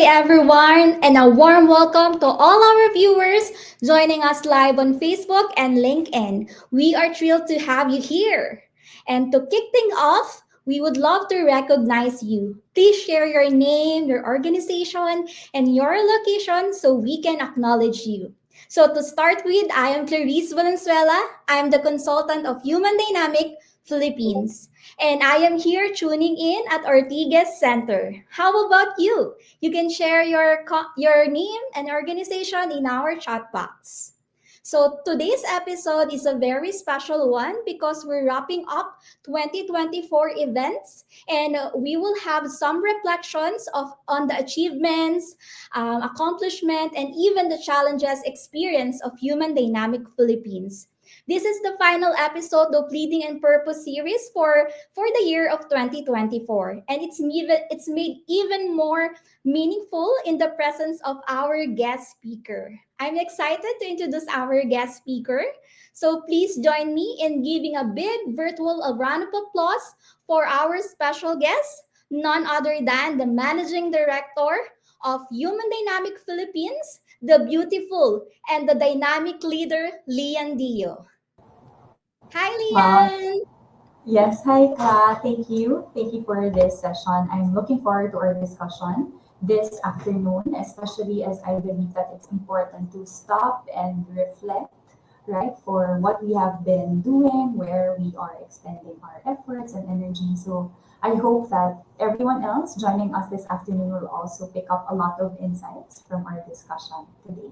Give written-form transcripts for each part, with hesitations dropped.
everyone, and a warm welcome to all our viewers joining us live on Facebook and LinkedIn. We are thrilled to have you here. And to kick things off, we would love to recognize you. Please share your name, your organization, and your location so we can acknowledge you. So, to start with, I am Clarice Valenzuela. I am the consultant of Human Dynamic Philippines. And I am here tuning in at Ortigas Center. How about you? You can share your name and organization in our chat box. So today's episode is a very special one because we're wrapping up 2024 events, and we will have some reflections of on the achievements, accomplishment, and even the challenges experience of Human Dynamic Philippines. This is the final episode of Leading and Purpose series for the year of 2024, and it's made even more meaningful in the presence of our guest speaker. I'm excited to introduce our guest speaker. So please join me in giving a big virtual round of applause for our special guest, none other than the Managing Director of Human Dynamic Philippines, the beautiful and the dynamic leader, Lian Dio. Hi, Wow. Lian. Yes. Hi, Ka. Thank you. Thank you for this session. I'm looking forward to our discussion this afternoon, especially as I believe that it's important to stop and reflect, right, for what we have been doing, where we are expending our efforts and energy. So I hope that everyone else joining us this afternoon will also pick up a lot of insights from our discussion today.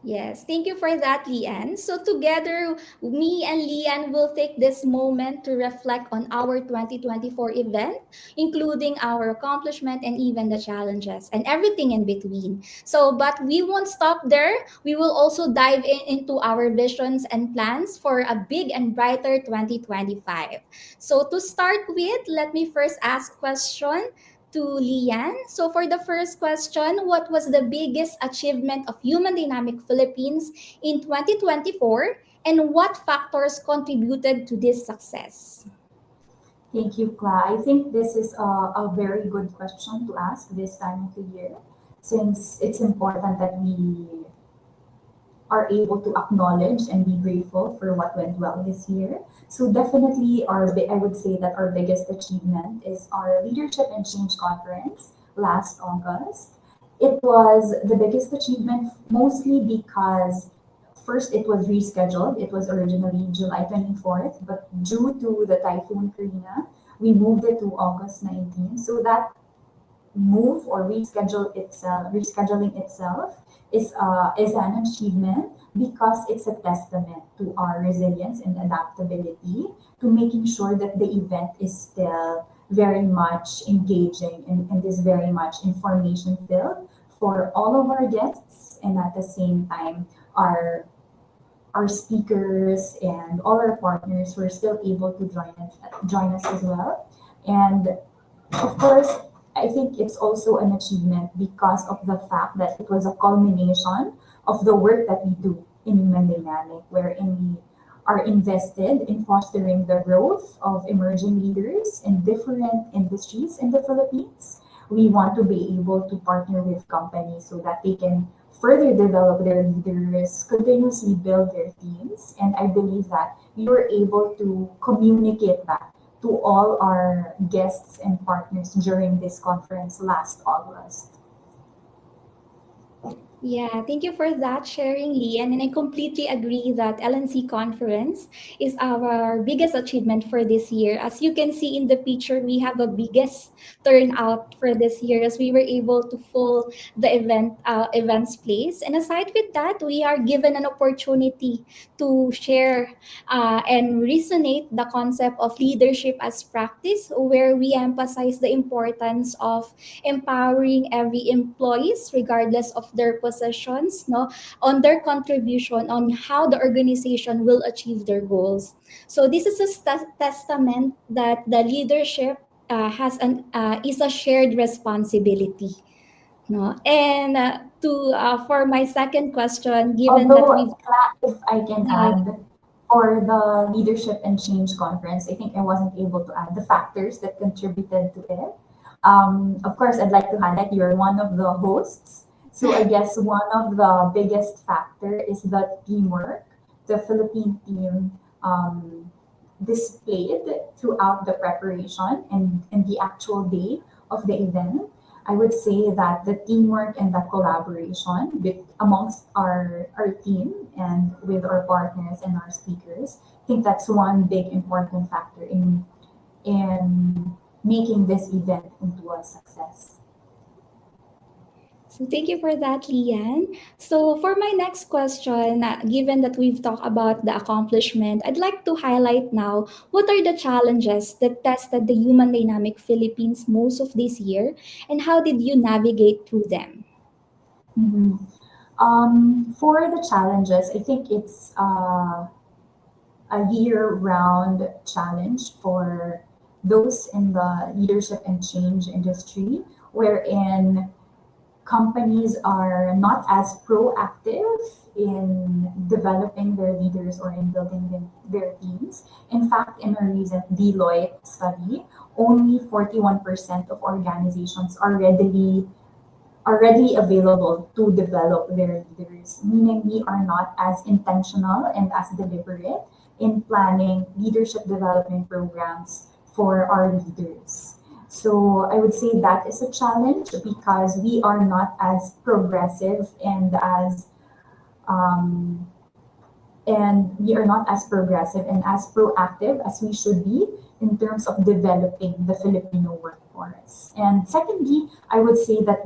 Yes, thank you for that, Lian. So together, me and Lian will take this moment to reflect on our 2024 event, including our accomplishment and even the challenges and everything in between. So, but we won't stop there. We will also dive into our visions and plans for a big and brighter 2025. So to start with, let me first ask question to Lian. So for the first question, what was the biggest achievement of Human Dynamic Philippines in 2024 and what factors contributed to this success? Thank you, Cla. I think this is a very good question to ask this time of the year, since it's important that we are able to acknowledge and be grateful for what went well this year. So definitely, I would say that our biggest achievement is our Leadership and Change Conference last August. It was the biggest achievement mostly because first it was rescheduled. It was originally July 24th, but due to the Typhoon Karina, we moved it to August 19th. So that move or rescheduling itself is an achievement because it's a testament to our resilience and adaptability to making sure that the event is still very much engaging and is very much information filled for all of our guests, and at the same time our speakers and all our partners were still able to join us as well. And of course, I think it's also an achievement because of the fact that it was a culmination of the work that we do in Human Dynamic, wherein we are invested in fostering the growth of emerging leaders in different industries in the Philippines. We want to be able to partner with companies so that they can further develop their leaders, continuously build their teams. And I believe that we were able to communicate that to all our guests and partners during this conference last August. Yeah, thank you for that sharing, Lian. And I completely agree that LNC conference is our biggest achievement for this year. As you can see in the picture, we have a biggest turnout for this year as we were able to fill the events place. And aside with that, we are given an opportunity to share and resonate the concept of leadership as practice, where we emphasize the importance of empowering every employees regardless of their positions, no, on their contribution on how the organization will achieve their goals. So this is a testament that the leadership has an is a shared responsibility, no. And to for my second question, given that Although, we've if I can uh, add, for the Leadership and Change Conference, I think I wasn't able to add the factors that contributed to it. Of course, I'd like to highlight you're one of the hosts. So I guess one of the biggest factor is the teamwork the Philippine team displayed throughout the preparation and the actual day of the event. I would say that the teamwork and the collaboration amongst our team and with our partners and our speakers, I think that's one big important factor in making this event into a success. So thank you for that, Lian. So for my next question, given that we've talked about the accomplishment, I'd like to highlight now what are the challenges that tested the human dynamic Philippines most of this year, and how did you navigate through them? Mhm. For the challenges, I think it's a year-round challenge for those in the leadership and change industry, wherein companies are not as proactive in developing their leaders or in building their teams. In fact, in a recent Deloitte study, only 41% of organizations are readily available to develop their leaders, meaning we are not as intentional and as deliberate in planning leadership development programs for our leaders. So I would say that is a challenge because we are not as progressive um, and we are not as progressive and as proactive as we should be in terms of developing the Filipino workforce. And secondly, I would say that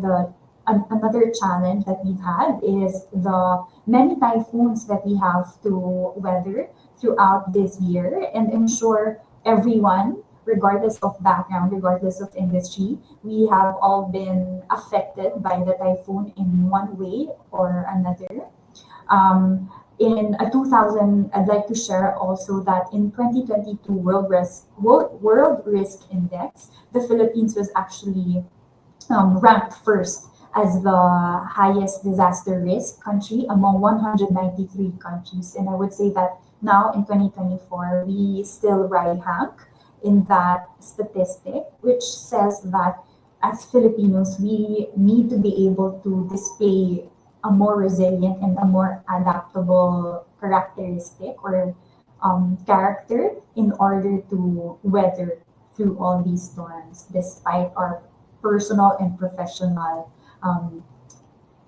another challenge that we've had is the many typhoons that we have to weather throughout this year and ensure everyone, regardless of background, regardless of industry, we have all been affected by the typhoon in one way or another. Um, in a 2000, I'd like to share also that in 2022 World Risk Index, the Philippines was actually ranked first as the highest disaster risk country among 193 countries. And I would say that now in 2024, we still ride rank in that statistic, which says that as Filipinos, we need to be able to display a more resilient and a more adaptable characteristic or character in order to weather through all these storms, despite our personal and professional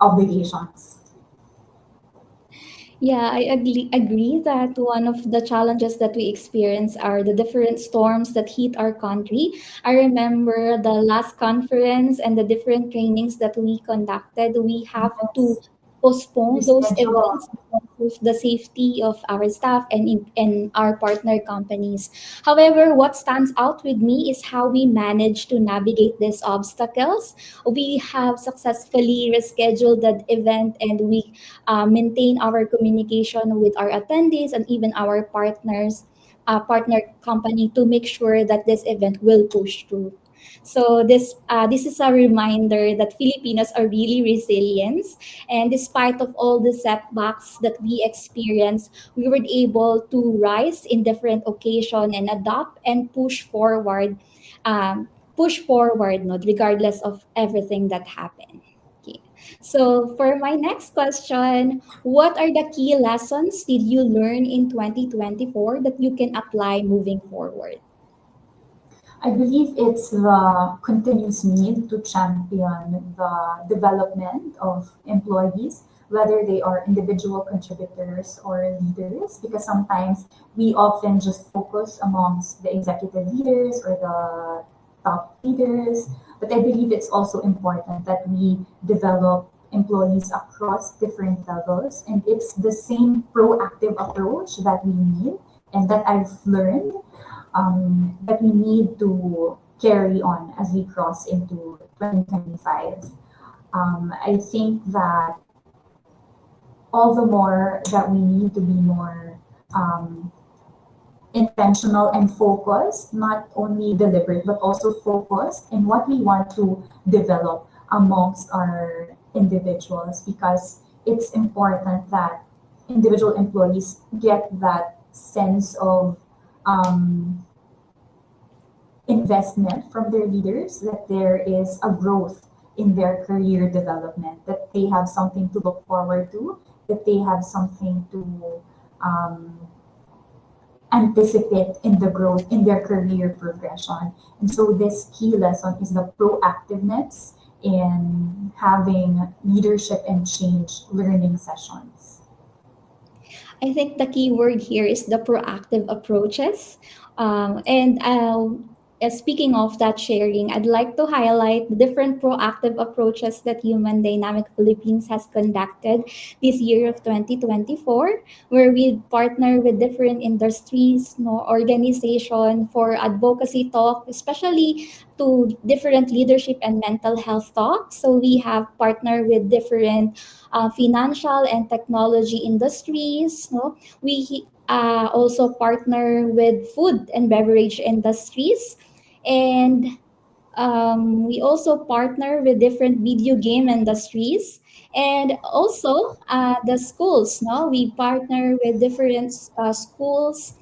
obligations. Yeah, agree that one of the challenges that we experience are the different storms that hit our country. I remember the last conference and the different trainings that we conducted. We have to Yes, postpone those reschedule. events because of the safety of our staff and our partner companies. However, what stands out with me is how we managed to navigate these obstacles. We have successfully rescheduled that event, and we maintain our communication with our attendees and even our partner company to make sure that this event will push through. So this is a reminder that Filipinos are really resilient, and despite of all the setbacks that we experience, we were able to rise in different occasion and adapt and push forward, not regardless of everything that happened. Okay. So for my next question, what are the key lessons did you learn in 2024 that you can apply moving forward? I believe it's the continuous need to champion the development of employees, whether they are individual contributors or leaders, because sometimes we often just focus amongst the executive leaders or the top leaders. But I believe it's also important that we develop employees across different levels, and it's the same proactive approach that we need and that I've learned that we need to carry on as we cross into 2025. I think that all the more that we need to be more um, intentional and focused, not only deliberate, but also focused in what we want to develop amongst our individuals because it's important that individual employees get that sense of um, investment from their leaders, that there is a growth in their career development, that they have something to look forward to, that they have something to um, anticipate in the growth in their career progression. And so this key lesson is the proactiveness in having leadership and change learning sessions. I think the key word here is the proactive approaches. Speaking of that sharing, I'd like to highlight the different proactive approaches that Human Dynamic Philippines has conducted this year of 2024, where we partner with different industries, no, organization for advocacy talk, especially to different leadership and mental health talks. So we have partnered with different financial and technology industries. No, we also partner with food and beverage industries, and we also partner with different video game industries, and also the schools. No, we partner with different schools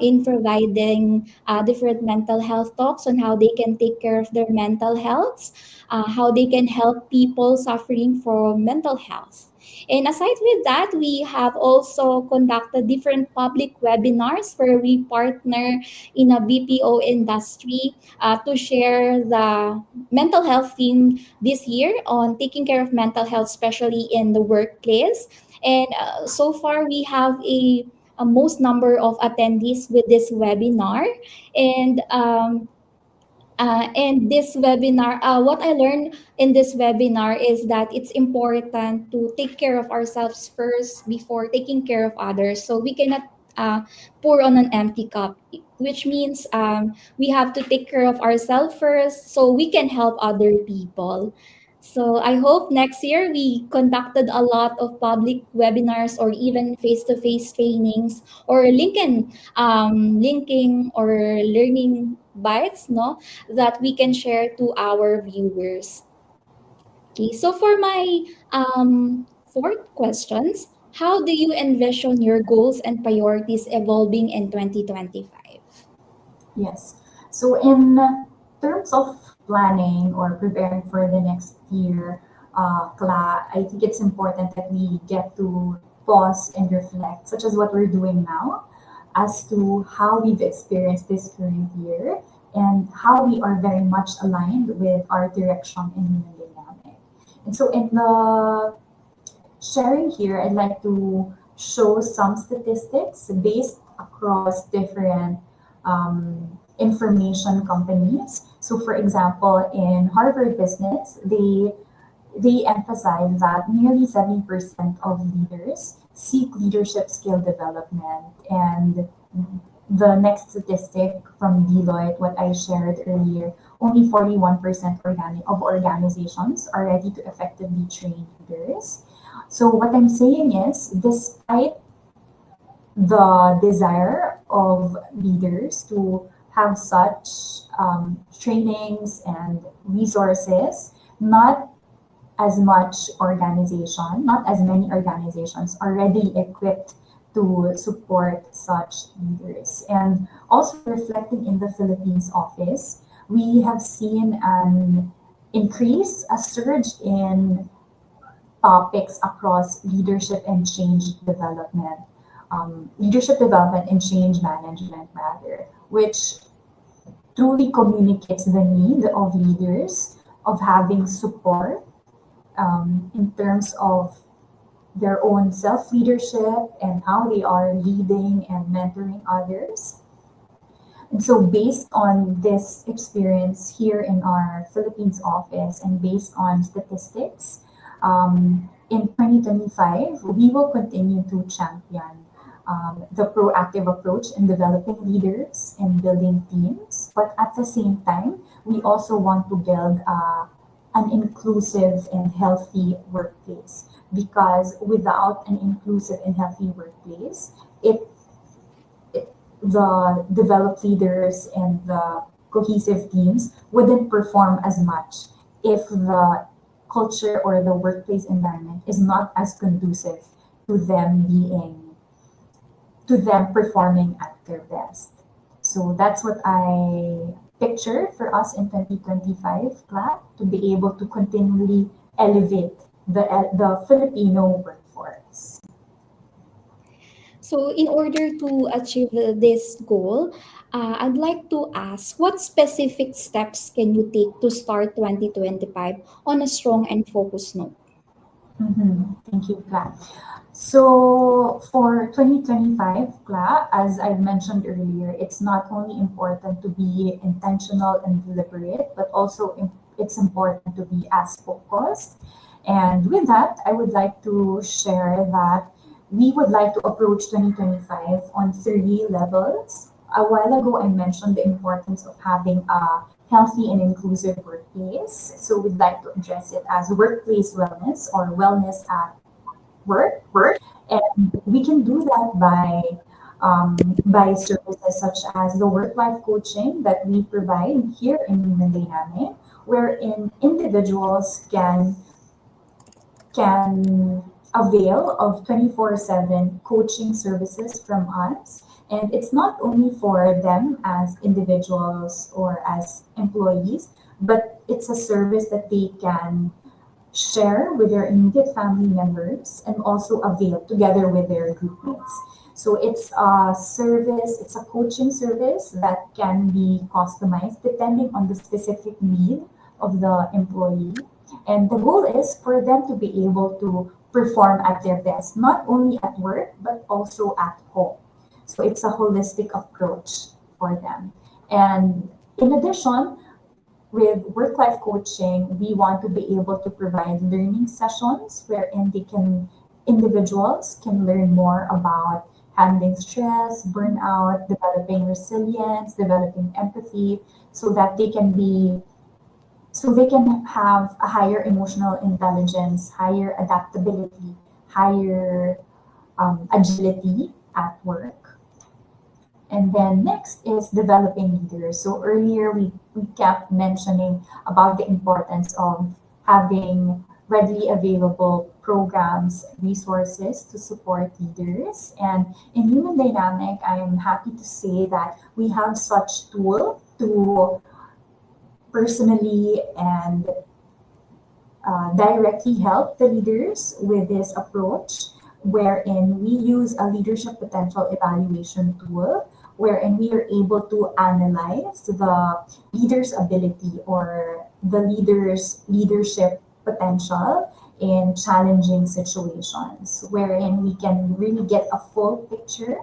in providing different mental health talks on how they can take care of their mental health, how they can help people suffering from mental health. And aside with that, we have also conducted different public webinars where we partner in a BPO industry to share the mental health theme this year on taking care of mental health, especially in the workplace. And so far, we have a most number of attendees with this webinar. And this webinar, what I learned in this webinar is that it's important to take care of ourselves first before taking care of others. So we cannot pour on an empty cup, which means we have to take care of ourselves first so we can help other people. So I hope next year we conducted a lot of public webinars or even face-to-face trainings or linking or learning bites, no, that we can share to our viewers. Okay, so for my fourth questions, how do you envision your goals and priorities evolving in 2025? Yes. So, in terms of planning or preparing for the next year, I think it's important that we get to pause and reflect, such as what we're doing now, as to how we've experienced this current year and how we are very much aligned with our direction in human dynamic. And so, in the sharing here, I'd like to show some statistics based across different information companies. So, for example, in Harvard Business, they emphasize that nearly 70% of leaders seek leadership skill development. And the next statistic from Deloitte, what I shared earlier, only 41% of organizations are ready to effectively train leaders. So, what I'm saying is, despite the desire of leaders to have such trainings and resources, not not as many organizations are ready equipped to support such leaders. And also reflecting in the Philippines office, we have seen an increase, a surge in topics across leadership development and change management, rather, which truly communicates the need of leaders of having support in terms of their own self leadership and how they are leading and mentoring others. And so, based on this experience here in our Philippines office and based on statistics, in 2025, we will continue to champion the proactive approach in developing leaders and building teams. But at the same time, we also want to build an inclusive and healthy workplace, because without an inclusive and healthy workplace, the developed leaders and the cohesive teams wouldn't perform as much if the culture or the workplace environment is not as conducive to them performing at their best. So that's what I picture for us in 2025, Cla, to be able to continually elevate the Filipino workforce. So, in order to achieve this goal, I'd like to ask what specific steps can you take to start 2025 on a strong and focused note? Thank you, Cla. So for 2025, Cla, as I mentioned earlier, it's not only important to be intentional and deliberate, but also it's important to be as focused. And with that, I would like to share that we would like to approach 2025 on three levels. A while ago, I mentioned the importance of having a healthy and inclusive workplace. So we'd like to address it as workplace wellness or wellness at work. And we can do that by services such as the work-life coaching that we provide here in Human Dynamic, wherein individuals can avail of 24/7 coaching services from us. And it's not only for them as individuals or as employees, but it's a service that they can share with their immediate family members and also avail together with their group mates. So it's a service, it's a coaching service that can be customized depending on the specific need of the employee. And the goal is for them to be able to perform at their best, not only at work, but also at home. So it's a holistic approach for them. And in addition, with work life coaching, we want to be able to provide learning sessions wherein individuals can learn more about handling stress, burnout, developing resilience, developing empathy, so that they can have a higher emotional intelligence, higher adaptability, higher agility at work. And then next is developing leaders. So earlier we kept mentioning about the importance of having readily available programs, resources to support leaders. And in Human Dynamic, I am happy to say that we have such tool to personally and directly help the leaders with this approach, wherein we use a leadership potential evaluation tool, wherein we are able to analyze the leader's ability or the leader's leadership potential in challenging situations, wherein we can really get a full picture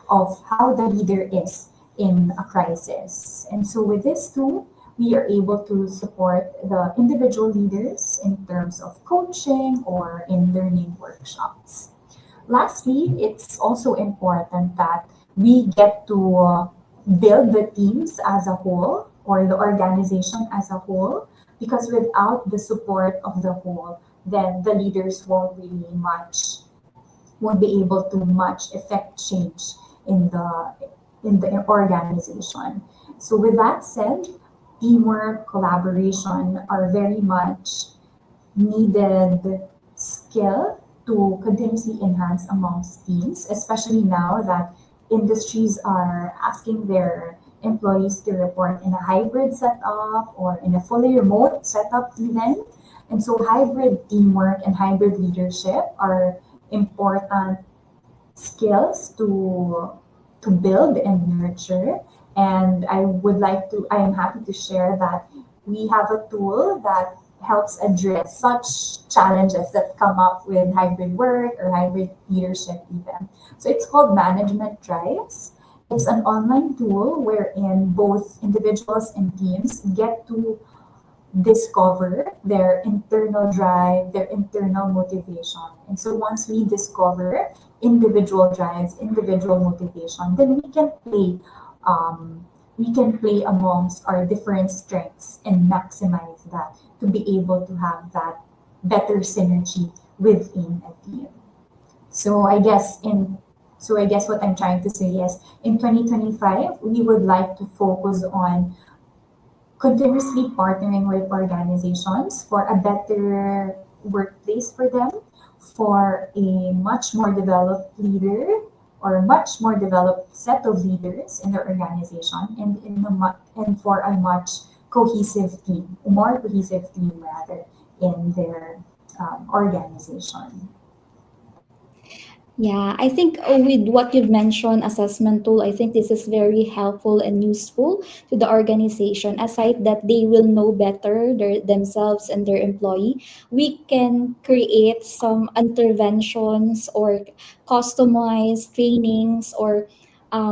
of how the leader is in a crisis. And so with this tool, we are able to support the individual leaders in terms of coaching or in learning workshops. Lastly, it's also important that we get to build the teams as a whole or the organization as a whole, because without the support of the whole, then the leaders won't be able to much affect change in the organization. So with that said, teamwork, collaboration are very much needed skill to continuously enhance amongst teams, especially now that industries are asking their employees to report in a hybrid setup or in a fully remote setup even. And so hybrid teamwork and hybrid leadership are important skills to build and nurture. And I am happy to share that we have a tool that helps address such challenges that come up with hybrid work or hybrid leadership even. So it's called Management Drives. It's an online tool wherein both individuals and teams get to discover their internal drive, their internal motivation. And so once we discover individual drives, individual motivation, then we can play amongst our different strengths and maximize that to be able to have that better synergy within a team. So I guess what I'm trying to say is in 2025, we would like to focus on continuously partnering with organizations for a better workplace for them, for a much more developed leader or much more developed set of leaders in their organization, and and for a much cohesive team, a more cohesive team rather, in their organization. Yeah, I think with what you've mentioned, assessment tool, I think this is very helpful and useful to the organization. Aside that they will know better themselves and their employee, we can create some interventions or customized trainings, or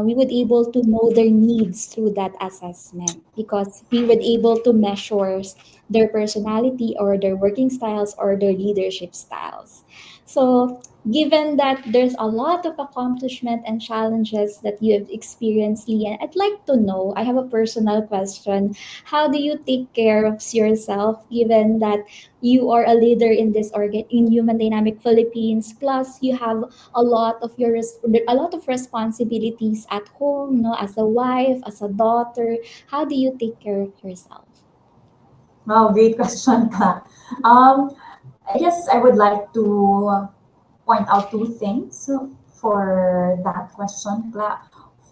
we would able to know their needs through that assessment, because we would able to measure their personality or their working styles or their leadership styles. So given that there's a lot of accomplishment and challenges that you have experienced, Lian, I'd like to know, I have a personal question. How do you take care of yourself given that you are a leader in this organ in Human Dynamic Philippines, plus you have a lot of responsibilities at home, no, as a wife, as a daughter. How do you take care of yourself? Wow, great question, Ka. Um, I guess I would like to point out two things for that question, Cla.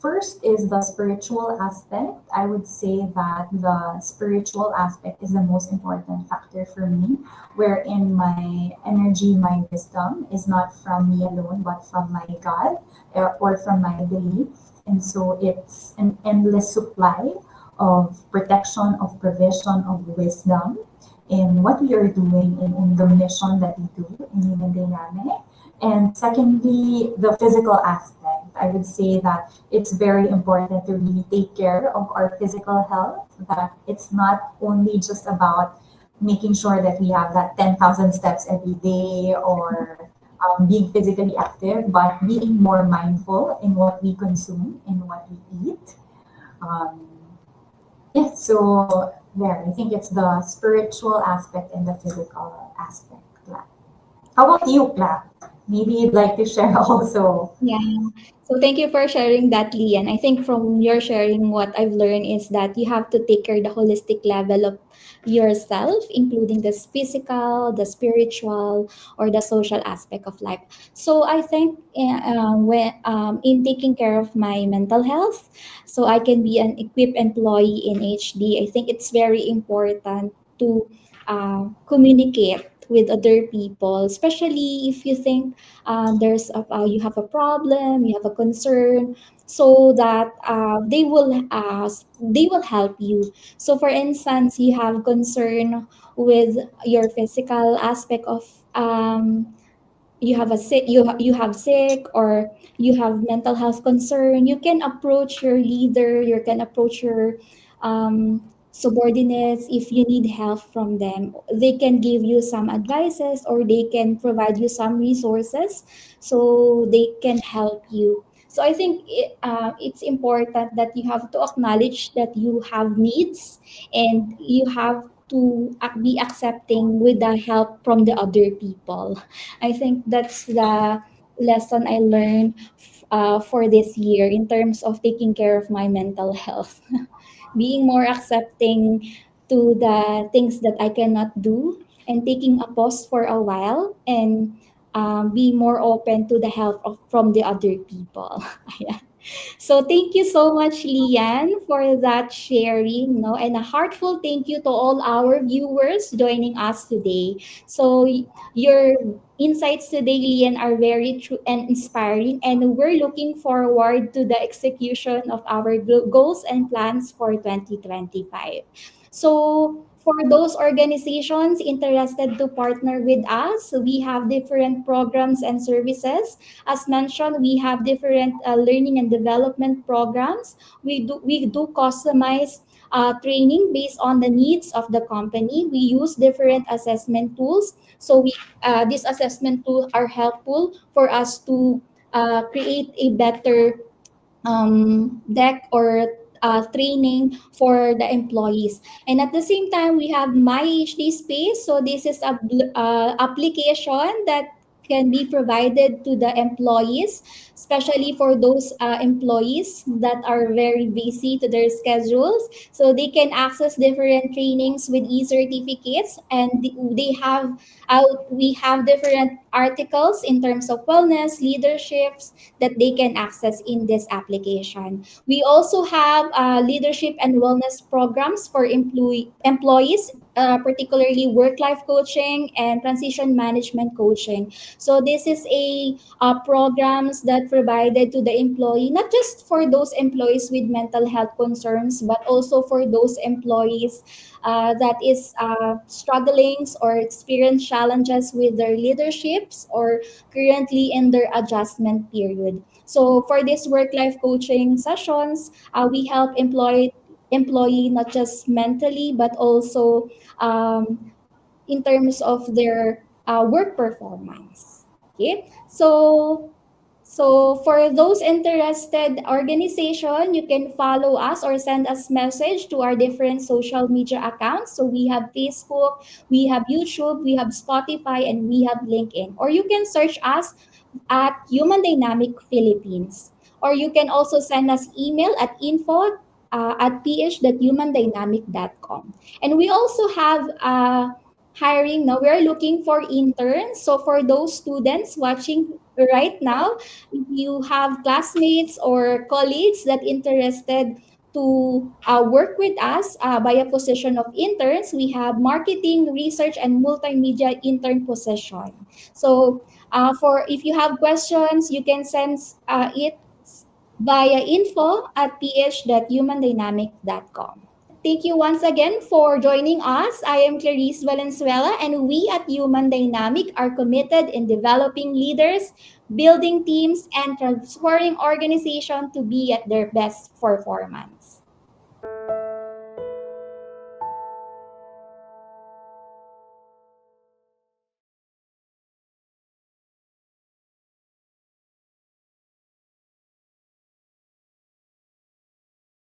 First is the spiritual aspect. I would say that the spiritual aspect is the most important factor for me, wherein my energy, my wisdom is not from me alone, but from my God, or from my belief. And so it's an endless supply of protection, of provision, of wisdom in what we are doing, in the mission that we do in Human Dynamic. And secondly, the physical aspect. I would say that it's very important to really take care of our physical health, that it's not only just about making sure that we have that 10,000 steps every day, or being physically active, but being more mindful in what we consume, in what we eat. Um, yeah, so there, I think it's the spiritual aspect and the physical aspect. Cla. How about you, Cla? Maybe you'd like to share also. Yeah. So thank you for sharing that, Lian. I think from your sharing, what I've learned is that you have to take care the holistic level of yourself, including the physical, the spiritual, or the social aspect of life. So I think when in taking care of my mental health, so I can be an equipped employee in HD. I think it's very important to communicate with other people, especially if you think you have a problem, you have a concern, so that they will help you. So for instance, you have concern with your physical aspect of you have a sick you have sick, or you have mental health concern, you can approach your leader, you can approach your subordinates. If you need help from them, they can give you some advices, or they can provide you some resources, so they can help you. So I think it's important that you have to acknowledge that you have needs, and you have to be accepting with the help from the other people. I think that's the lesson I learned for this year in terms of taking care of my mental health. Being more accepting to the things that I cannot do, and taking a pause for a while, and be more open to the help from the other people. Yeah. So thank you so much, Lian, for that sharing, no, and a heartfelt thank you to all our viewers joining us today. So your insights today, Lian, are very true and inspiring, and we're looking forward to the execution of our goals and plans for 2025. So for those organizations interested to partner with us, we have different programs and services. As mentioned, we have different learning and development programs. We do customize training based on the needs of the company. We use different assessment tools. So these assessment tools are helpful for us to create a better deck or training for the employees. And at the same time, we have My HD Space. So this is a application that can be provided to the employees, especially for those employees that are very busy to their schedules. So they can access different trainings with e-certificates, and they have we have different articles in terms of wellness, leaderships that they can access in this application. We also have leadership and wellness programs for employees, particularly work-life coaching and transition management coaching. So this is a programs that provided to the employee, not just for those employees with mental health concerns, but also for those employees that is struggling or experience challenges with their leaderships or currently in their adjustment period. So for this work-life coaching sessions, we help employee not just mentally but also in terms of their work performance. Okay, so for those interested organization, you can follow us or send us message to our different social media accounts. So we have Facebook, we have YouTube, we have Spotify, and we have LinkedIn. Or you can search us at Human Dynamic Philippines. Or you can also send us email at info at ph.humandynamic.com. And we also have hiring. Now we're looking for interns. So for those students watching right now, if you have classmates or colleagues that interested to work with us by a position of interns, we have marketing, research, and multimedia intern position. So for if you have questions, you can send it via info at ph.humandynamic.com. Thank you once again for joining us. I am Clarice Valenzuela, and we at Human Dynamic are committed in developing leaders, building teams, and transforming organizations to be at their best performance.